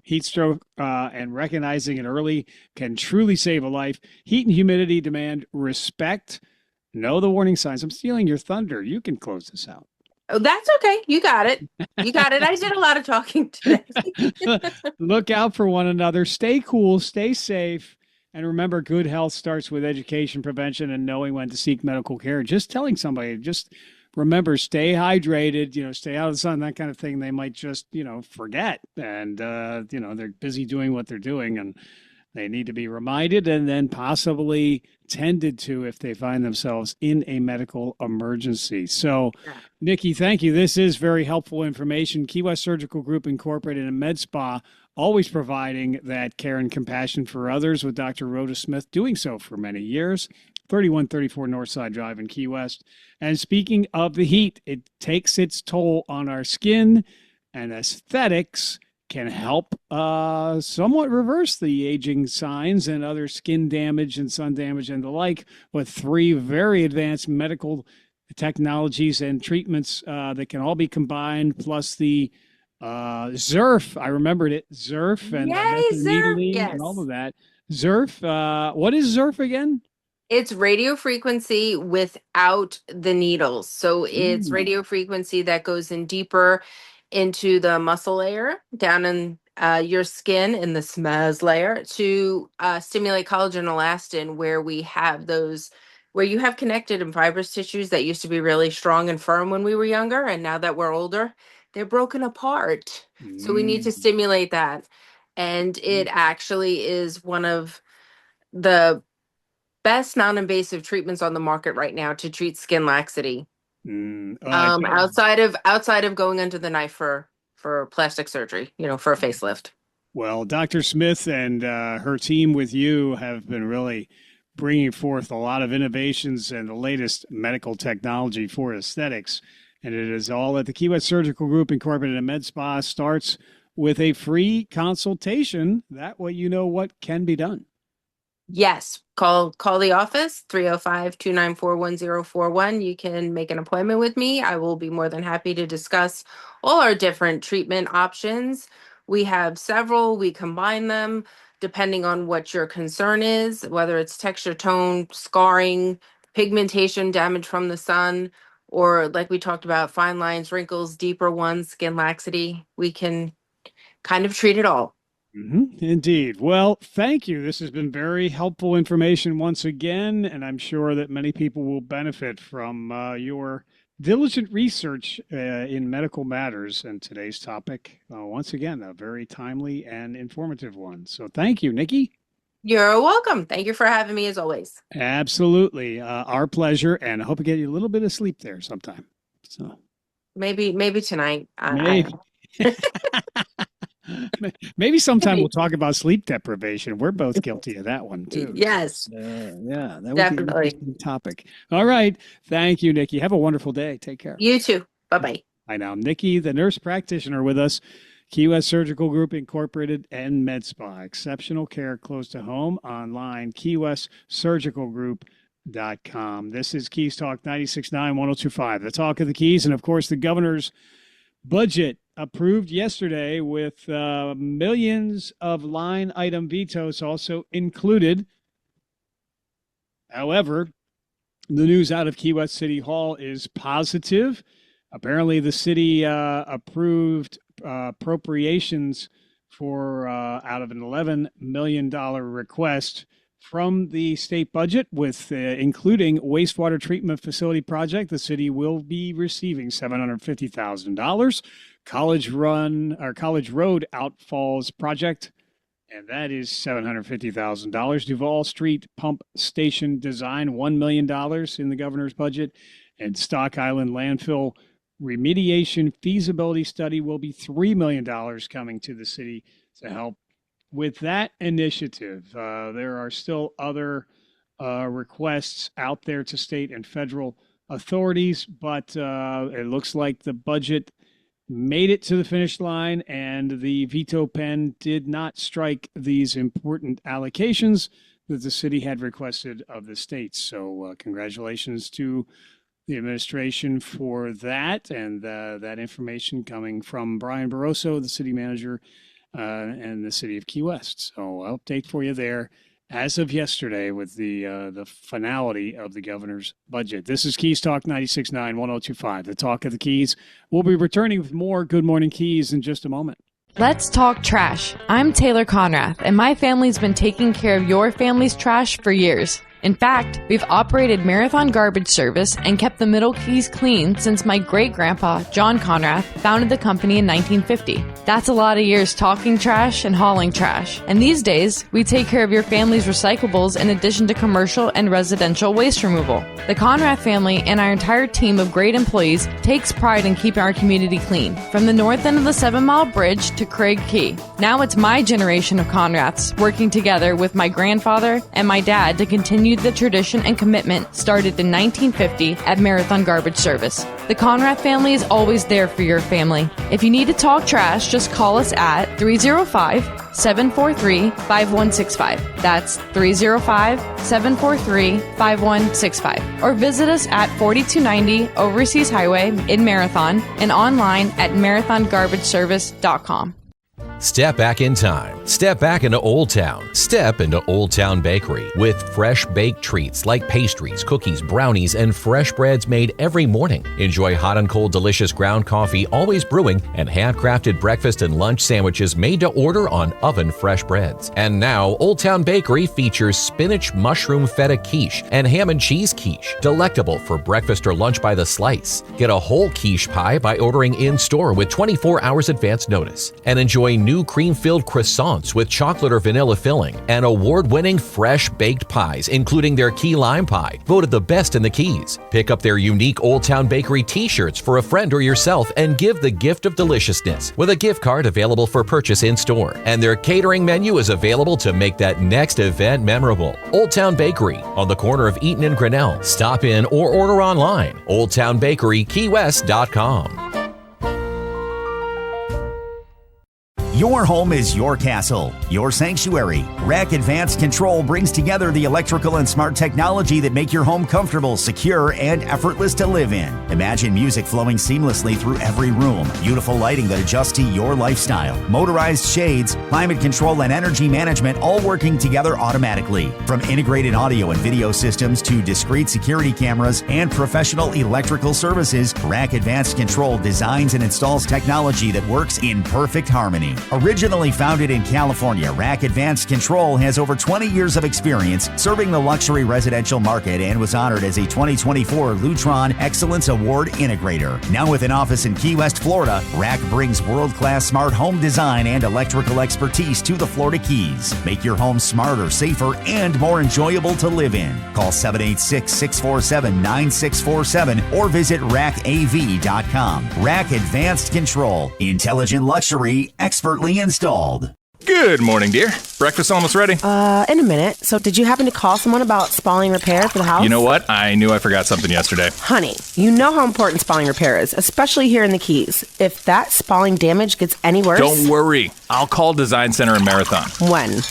Heat stroke and recognizing it early can truly save a life. Heat and humidity demand respect. Know the warning signs. I'm stealing your thunder. You can close this out. Oh, that's okay. You got it. You got it. I did a lot of talking today. Look out for one another. Stay cool. Stay safe. And remember, good health starts with education, prevention, and knowing when to seek medical care. Just telling somebody, just remember, stay hydrated, stay out of the sun, that kind of thing. They might just, forget. And, they're busy doing what they're doing, and they need to be reminded and then possibly tended to if they find themselves in a medical emergency. So, Nikki, thank you. This is very helpful information. Key West Surgical Group Incorporated and Med Spa, always providing that care and compassion for others, with Dr. Rhoda Smith doing so for many years. 3134 Northside Drive in Key West. And speaking of the heat, it takes its toll on our skin, and aesthetics can help somewhat reverse the aging signs and other skin damage and sun damage and the like, with 3 very advanced medical technologies and treatments that can all be combined, plus the ZERF. I remembered it, ZERF and ZERF, yes. and all of that. ZERF, what is ZERF again? It's radio frequency without the needles. So it's radio frequency that goes in deeper into the muscle layer, down in your skin in the SMES layer, to stimulate collagen elastin, where we have those, where you have connected and fibrous tissues that used to be really strong and firm when we were younger. And now that we're older, they're broken apart. So we need to stimulate that. And it actually is one of the best non-invasive treatments on the market right now to treat skin laxity. Outside of going under the knife for plastic surgery, for a facelift. Well, Dr. Smith and her team with you have been really bringing forth a lot of innovations and the latest medical technology for aesthetics. And it is all at the Key West Surgical Group Incorporated and Med Spa. Starts with a free consultation. That way you know what can be done. Yes. Call the office, 305-294-1041. You can make an appointment with me. I will be more than happy to discuss all our different treatment options. We have several. We combine them depending on what your concern is, whether it's texture, tone, scarring, pigmentation, damage from the sun, or like we talked about, fine lines, wrinkles, deeper ones, skin laxity. We can kind of treat it all. Indeed. Well, thank you. This has been very helpful information once again, and I'm sure that many people will benefit from your diligent research in medical matters. And today's topic, once again, a very timely and informative one. So thank you, Nikki. You're welcome. Thank you for having me, as always. Absolutely. Our pleasure, and I hope you get you a little bit of sleep there sometime. So maybe tonight. Maybe. Maybe sometime we'll talk about sleep deprivation. We're both guilty of that one too. Yes. Yeah, that would definitely be an interesting topic. All right. Thank you, Nikki. Have a wonderful day. Take care. You too. Bye-bye. Bye now. Nikki, the nurse practitioner with us, Key West Surgical Group Incorporated and Med Spa. Exceptional care close to home, online, keywestsurgicalgroup.com. This is Keys Talk 96.9, 102.5. The talk of the Keys, and of course the governor's budget approved yesterday with millions of line item vetoes also included. However, The news out of Key West City Hall is positive. Apparently, the city approved appropriations for out of an $11 million request from the state budget, with including wastewater treatment facility project. The city will be receiving $750,000. College Road Outfalls project, and that is $750,000. Duval Street Pump Station design, $1 million in the governor's budget. And Stock Island Landfill remediation feasibility study will be $3 million coming to the city to help with that initiative. There are still other requests out there to state and federal authorities, but it looks like the budget made it to the finish line, and the veto pen did not strike these important allocations that the city had requested of the states. So congratulations to the administration for that, and that information coming from Brian Barroso, the city manager, and the city of Key West. So update for you there as of yesterday with the finality of the governor's budget. This is Keys Talk 96.9, 102.5, the Talk of the Keys. We'll be returning with more Good Morning Keys in just a moment. Let's talk trash. I'm Taylor Conrath, and my family's been taking care of your family's trash for years. In fact, we've operated Marathon Garbage Service and kept the Middle Keys clean since my great-grandpa, John Conrath, founded the company in 1950. That's a lot of years talking trash and hauling trash. And these days, we take care of your family's recyclables in addition to commercial and residential waste removal. The Conrath family and our entire team of great employees takes pride in keeping our community clean, from the north end of the 7 Mile Bridge to Craig Key. Now it's my generation of Conraths working together with my grandfather and my dad to continue the tradition and commitment started in 1950 at Marathon Garbage Service. The Conrath family is always there for your family. If you need to talk trash, just call us at 305-743-5165. That's 305-743-5165. Or visit us at 4290 Overseas Highway in Marathon and online at marathongarbageservice.com. Step back in time. Step back into Old Town. Step into Old Town Bakery with fresh baked treats like pastries, cookies, brownies, and fresh breads made every morning. Enjoy hot and cold delicious ground coffee always brewing and handcrafted breakfast and lunch sandwiches made to order on oven fresh breads. And now Old Town Bakery features spinach mushroom feta quiche and ham and cheese quiche, delectable for breakfast or lunch by the slice. Get a whole quiche pie by ordering in-store with 24 hours advance notice. And enjoy new cream-filled croissants with chocolate or vanilla filling and award-winning fresh baked pies, including their key lime pie, voted the best in the Keys. Pick up their unique Old Town Bakery t-shirts for a friend or yourself and give the gift of deliciousness with a gift card available for purchase in-store. And their catering menu is available to make that next event memorable. Old Town Bakery on the corner of Eaton and Grinnell. Stop in or order online. OldTownBakeryKeyWest.com. Your home is your castle, your sanctuary. Rack Advanced Control brings together the electrical and smart technology that make your home comfortable, secure, and effortless to live in. Imagine music flowing seamlessly through every room, beautiful lighting that adjusts to your lifestyle, motorized shades, climate control, and energy management all working together automatically. From integrated audio and video systems to discrete security cameras and professional electrical services, Rack Advanced Control designs and installs technology that works in perfect harmony. Originally founded in California, Rack Advanced Control has over 20 years of experience serving the luxury residential market and was honored as a 2024 Lutron Excellence Award Integrator. Now with an office in Key West, Florida, Rack brings world-class smart home design and electrical expertise to the Florida Keys. Make your home smarter, safer, and more enjoyable to live in. Call 786-647-9647 or visit rackav.com. Rack Advanced Control. Intelligent luxury, expertly installed. Good morning, dear. Breakfast almost ready? In a minute. So did you happen to call someone about spalling repair for the house? You know what? I knew I forgot something yesterday. Honey, you know how important spalling repair is, especially here in the Keys. If that spalling damage gets any worse... Don't worry. I'll call Design Center in Marathon. When?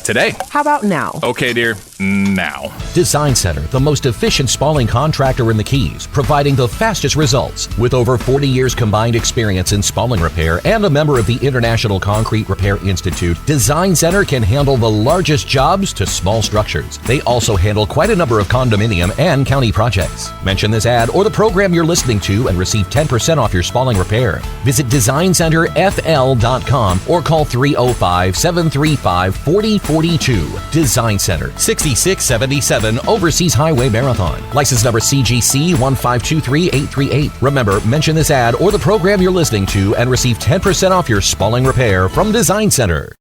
Today. How about now? Okay, dear. Now. Design Center, the most efficient spalling contractor in the Keys, providing the fastest results. With over 40 years combined experience in spalling repair and a member of the International Concrete Repair Institute, Design Center can handle the largest jobs to small structures. They also handle quite a number of condominium and county projects. Mention this ad or the program you're listening to and receive 10% off your spalling repair. Visit DesignCenterFL.com or call 305-735-4042. Design Center, 6677 Overseas Highway Marathon. License number CGC 1523838. Remember, mention this ad or the program you're listening to and receive 10% off your spalling repair from Design Center.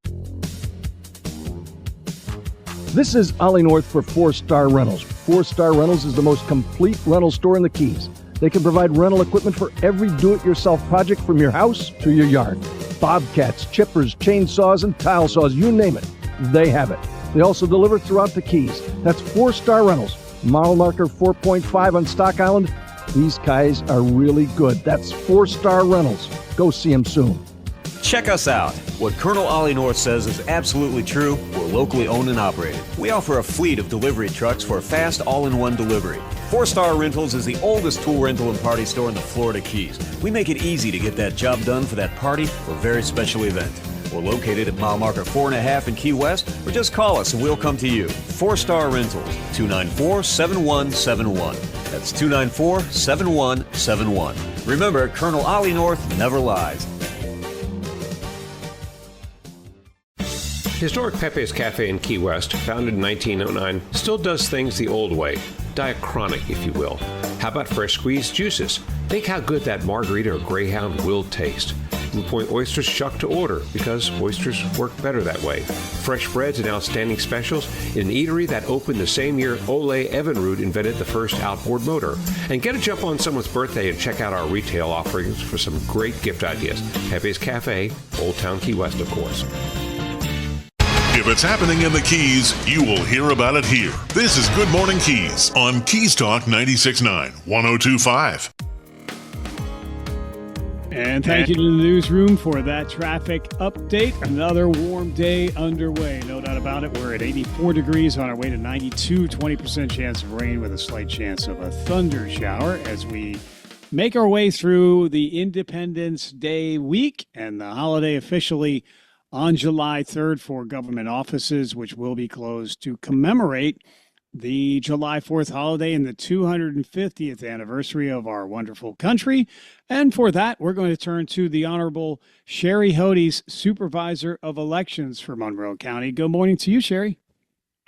This is Ollie North for 4-Star Rentals. 4-Star Rentals is the most complete rental store in the Keys. They can provide rental equipment for every do-it-yourself project from your house to your yard. Bobcats, chippers, chainsaws, and tile saws, you name it, they have it. They also deliver throughout the Keys. That's 4-Star Rentals. Model marker 4.5 on Stock Island. These guys are really good. That's 4-Star Rentals. Go see them soon. Check us out. What Colonel Ollie North says is absolutely true. We're locally owned and operated. We offer a fleet of delivery trucks for fast all-in-one delivery. 4-Star Rentals is the oldest tool rental and party store in the Florida Keys. We make it easy to get that job done for that party or very special event. We're located at mile marker 4.5 in Key West, or just call us and we'll come to you. 4-Star Rentals, 294-7171. That's 294-7171. Remember, Colonel Ollie North never lies. Historic Pepe's Cafe in Key West, founded in 1909, still does things the old way. Diachronic, if you will. How about fresh squeezed juices? Think how good that margarita or Greyhound will taste. Blue Point oysters shucked to order because oysters work better that way. Fresh breads and outstanding specials in an eatery that opened the same year Ole Evinrude invented the first outboard motor. And get a jump on someone's birthday and check out our retail offerings for some great gift ideas. Pepe's Cafe, Old Town Key West, of course. If it's happening in the Keys, you will hear about it here. This is Good Morning Keys on Keys Talk 96.9, 102.5. And thank you to the newsroom for that traffic update. Another warm day underway, no doubt about it. We're at 84 degrees on our way to 92, 20% chance of rain with a slight chance of a thunder shower as we make our way through the Independence Day week and the holiday officially on July 3rd for government offices, which will be closed to commemorate the July 4th holiday and the 250th anniversary of our wonderful country. And for that, we're going to turn to the Honorable Sherry Hodes, Supervisor of Elections for Monroe County. Good morning to you, Sherry.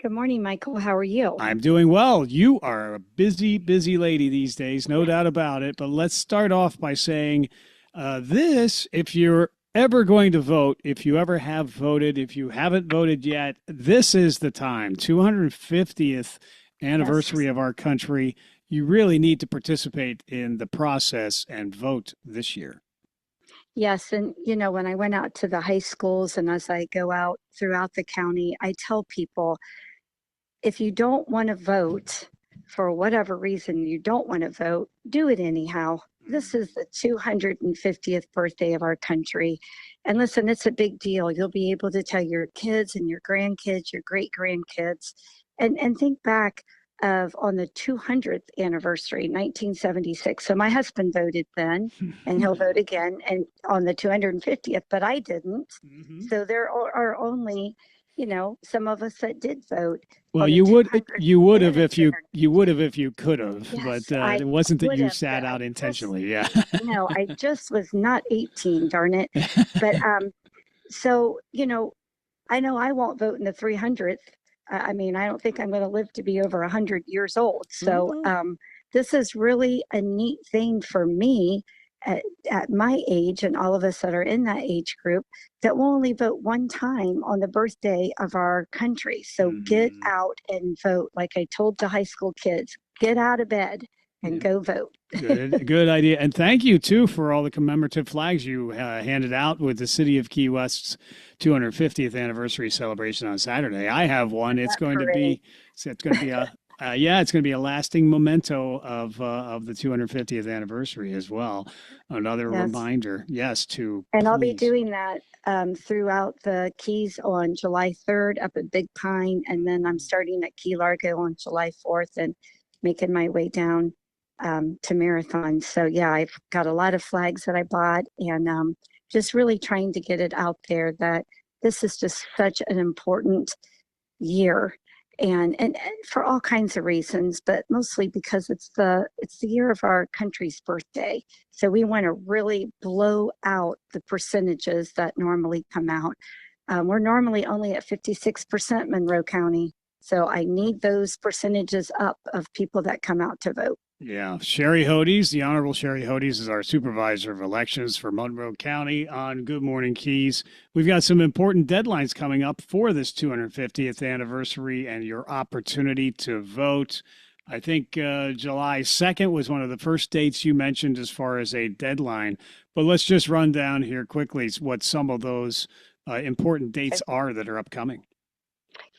Good morning, Michael. How are you? I'm doing well. You are a busy, busy lady these days, no doubt about it. But let's start off by saying this, if you're ever going to vote, if you ever have voted, if you haven't voted yet, this is the time. 250th anniversary of our country. You really need to participate in the process and vote this year. Yes. And, you know, when I went out to the high schools and as I go out throughout the county, I tell people, if you don't want to vote, for whatever reason you don't want to vote, do it anyhow. This is the 250th birthday of our country. And listen, it's a big deal. You'll be able to tell your kids and your grandkids, your great-grandkids, and think back of on the 200th anniversary, 1976. So my husband voted then, and he'll vote again and on the 250th, but I didn't. So there are only, you know, some of us that did vote. Well, you would have if you could have, yes, but it wasn't that you sat out intentionally. Yeah. No, I just was not 18, darn it. But so, you know I won't vote in the 300th. I mean, I don't think I'm going to live to be over 100 years old. So this is really a neat thing for me at my age and all of us that are in that age group that will only vote one time on the birthday of our country. So get out and vote. Like I told the high school kids, get out of bed and go vote. Good idea. And thank you, too, for all the commemorative flags you handed out with the City of Key West's 250th anniversary celebration on Saturday. I have one. It's going to be Yeah, it's going to be a lasting memento of the 250th anniversary as well. Another Yes. reminder, yes, to And I'll be please. doing that throughout the Keys on July 3rd up at Big Pine. And then I'm starting at Key Largo on July 4th and making my way down to Marathon. So, yeah, I've got a lot of flags that I bought and just really trying to get it out there that this is just such an important year. And for all kinds of reasons, but mostly because it's the year of our country's birthday. So we want to really blow out the percentages that normally come out. We're normally only at 56% Monroe County. So I need those percentages up of people that come out to vote. Yeah, Sherry Hodes, the Honorable Sherry Hodes, is our supervisor of elections for Monroe County on Good Morning Keys. We've got some important deadlines coming up for this 250th anniversary and your opportunity to vote. I think July 2nd was one of the first dates you mentioned as far as a deadline. But let's just run down here quickly what some of those important dates are that are upcoming.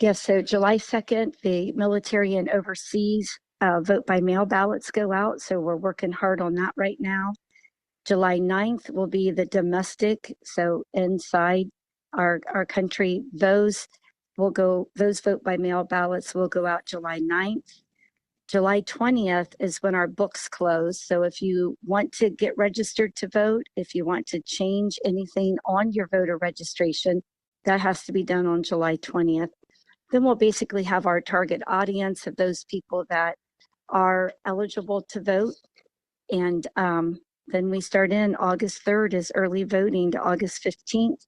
Yes, so July 2nd, the military and overseas vote by mail ballots go out. So we're working hard on that right now. July 9th will be the domestic. So inside our country, those vote by mail ballots will go out July 9th. July 20th is when our books close. So if you want to get registered to vote, if you want to change anything on your voter registration, that has to be done on July 20th. Then we'll basically have our target audience of those people that are eligible to vote. And then we start in August 3rd is early voting to August 15th.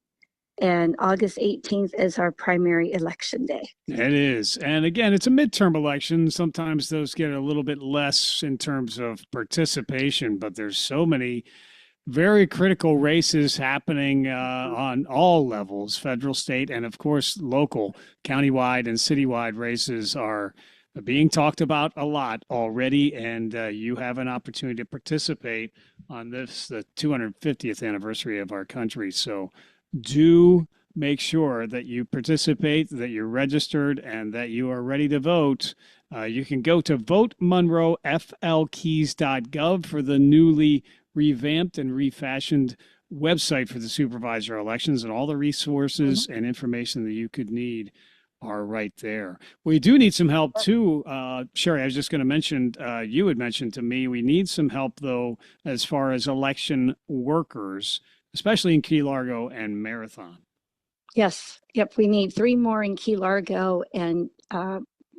And August 18th is our primary election day. It is. And again, it's a midterm election. Sometimes those get a little bit less in terms of participation, but there's so many very critical races happening on all levels, federal, state, and of course, local, countywide and citywide races are being talked about a lot already. And you have an opportunity to participate on this, the 250th anniversary of our country. So do make sure that you participate, that you're registered, and that you are ready to vote. You can go to votemonroeflkeys.gov for the newly revamped and refashioned website for the supervisor elections, and all the resources and information that you could need are right there. We do need some help too. Sherry, I was just going to mention, you had mentioned to me, we need some help though, as far as election workers, especially in Key Largo and Marathon. Yes. Yep. We need 3 more in Key Largo and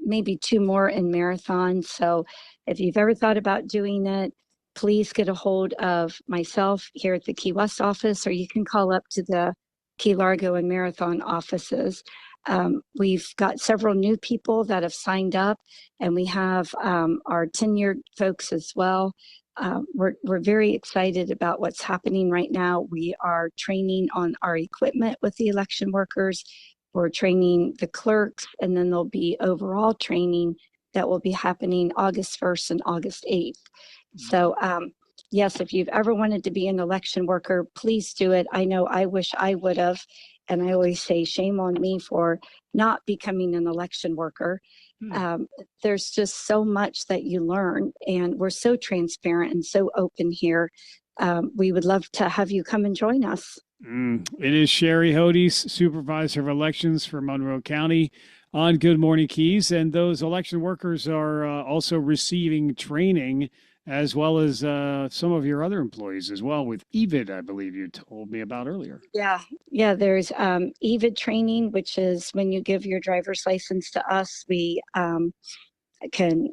maybe 2 more in Marathon. So if you've ever thought about doing it, please get a hold of myself here at the Key West office, or you can call up to the Key Largo and Marathon offices. We've got several new people that have signed up, and we have our tenured folks as well. We're very excited about what's happening right now. We are training on our equipment with the election workers. We're training the clerks, and then there'll be overall training that will be happening August 1st and August 8th. So, yes, if you've ever wanted to be an election worker, please do it. I know I wish I would have. And I always say, shame on me for not becoming an election worker. There's just so much that you learn, and we're so transparent and so open here. We would love to have you come and join us. It is Sherry Hodes, Supervisor of Elections for Monroe County on Good Morning Keys. And those election workers are also receiving training, as well as some of your other employees as well, with EVID, I believe you told me about earlier. Yeah, there's EVID training, which is when you give your driver's license to us, we can,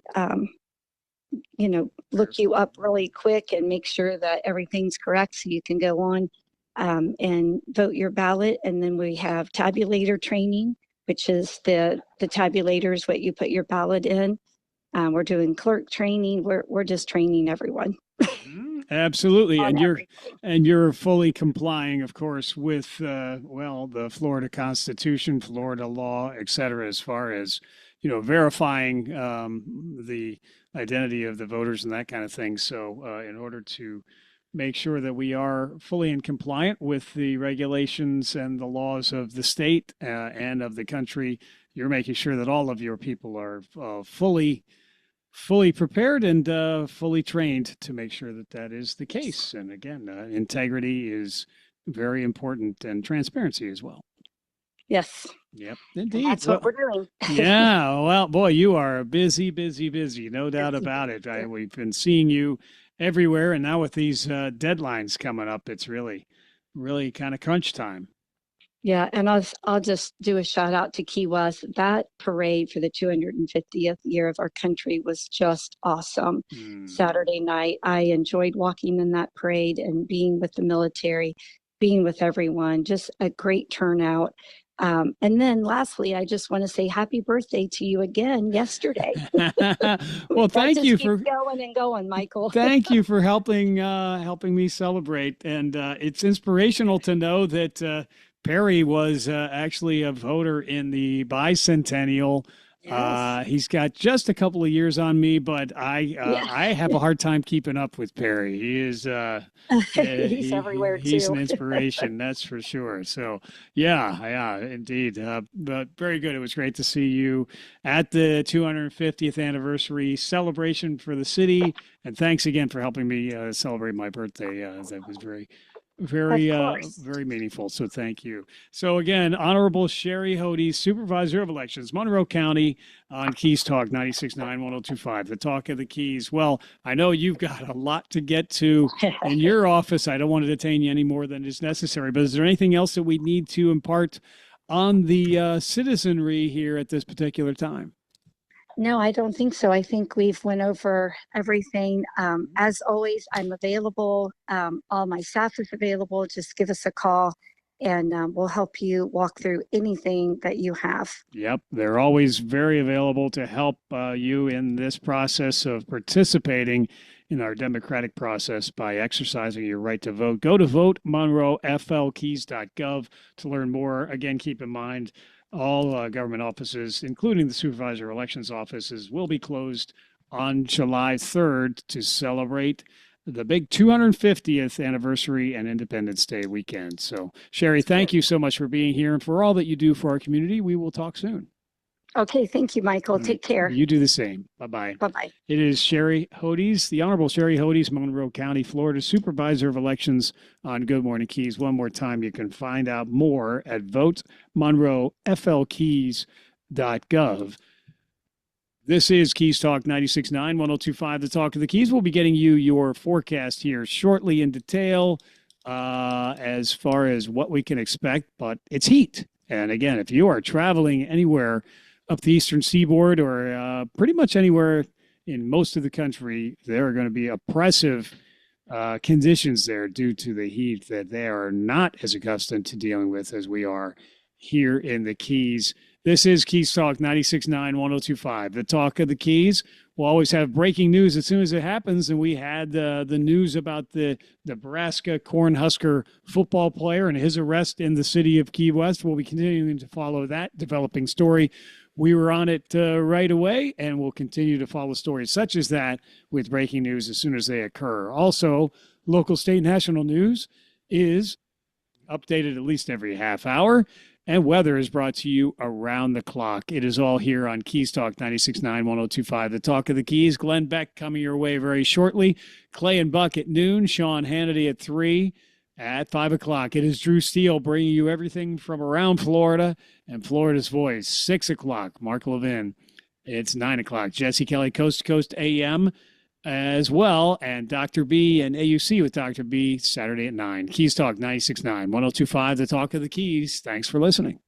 look you up really quick and make sure that everything's correct so you can go on and vote your ballot. And then we have tabulator training, which is the tabulator is what you put your ballot in. We're doing clerk training. We're just training everyone. Absolutely. And you're fully complying, of course, with, the Florida Constitution, Florida law, et cetera, as far as, verifying the identity of the voters and that kind of thing. So in order to make sure that we are fully in compliant with the regulations and the laws of the state and of the country, you're making sure that all of your people are fully prepared and fully trained to make sure that that is the case. And again, integrity is very important, and transparency as well. Yes. Yep, And indeed. that's what we're doing. Yeah, well, boy, you are busy, no doubt Busy, about it. busy. We've been seeing you everywhere, and now with these deadlines coming up, it's really kind of crunch time. Yeah, and I'll just do a shout out to Key West. That parade for the 250th year of our country was just awesome. Saturday night, I enjoyed walking in that parade and being with the military, being with everyone. Just a great turnout. And then lastly, I just want to say happy birthday to you again yesterday. Well, thank you for going and going, Michael. Thank you for helping me celebrate, and it's inspirational to know that Perry was actually a voter in the bicentennial. Yes. He's got just a couple of years on me, but I have a hard time keeping up with Perry. He is He's everywhere too. He's an inspiration, that's for sure. So yeah, indeed. But very good. It was great to see you at the 250th anniversary celebration for the city, and thanks again for helping me celebrate my birthday. That was very meaningful. So thank you. So again, Honorable Sherry Hodes, Supervisor of Elections, Monroe County, on Keys Talk 96.9 1025, the talk of the Keys. Well, I know you've got a lot to get to in your office. I don't want to detain you any more than is necessary, but is there anything else that we need to impart on the citizenry here at this particular time? No, I don't think so. I think we've went over everything. As always, I'm available. All my staff is available. Just give us a call and we'll help you walk through anything that you have. Yep. They're always very available to help you in this process of participating in our democratic process by exercising your right to vote. Go to votemonroeflkeys.gov to learn more. Again, keep in mind, all government offices, including the Supervisor Elections offices, will be closed on July 3rd to celebrate the big 250th anniversary and Independence Day weekend. So, Sherry, thank you so much for being here and for all that you do for our community. We will talk soon. Okay, thank you, Michael. Take care. You do the same. Bye-bye. Bye-bye. It is Sherry Hodes, the Honorable Sherry Hodes, Monroe County, Florida, Supervisor of Elections on Good Morning Keys. One more time, you can find out more at votemonroeflkeys.gov. This is Keys Talk 96.9, 1025, the talk of the Keys. We'll be getting you your forecast here shortly in detail as far as what we can expect, but it's heat. And again, if you are traveling anywhere up the eastern seaboard or pretty much anywhere in most of the country, there are going to be oppressive conditions there due to the heat that they are not as accustomed to dealing with as we are here in the Keys. This is Keys Talk 96.9 1025, the talk of the Keys. We'll always have breaking news as soon as it happens, and we had the news about the Nebraska Cornhusker football player and his arrest in the city of Key West. We'll be continuing to follow that developing story. We were on it right away, and we'll continue to follow stories such as that with breaking news as soon as they occur. Also, local, state, national news is updated at least every half hour, and weather is brought to you around the clock. It is all here on Keys Talk 96.9 1025, the talk of the Keys. Glenn Beck coming your way very shortly. Clay and Buck at noon. Sean Hannity at 3. At 5 o'clock, it is Drew Steele bringing you everything from around Florida and Florida's voice. 6 o'clock, Mark Levin. It's 9 o'clock, Jesse Kelly, Coast to Coast AM as well. And Dr. B and AUC with Dr. B, Saturday at 9. Keys Talk 96.9, 1025, the talk of the Keys. Thanks for listening.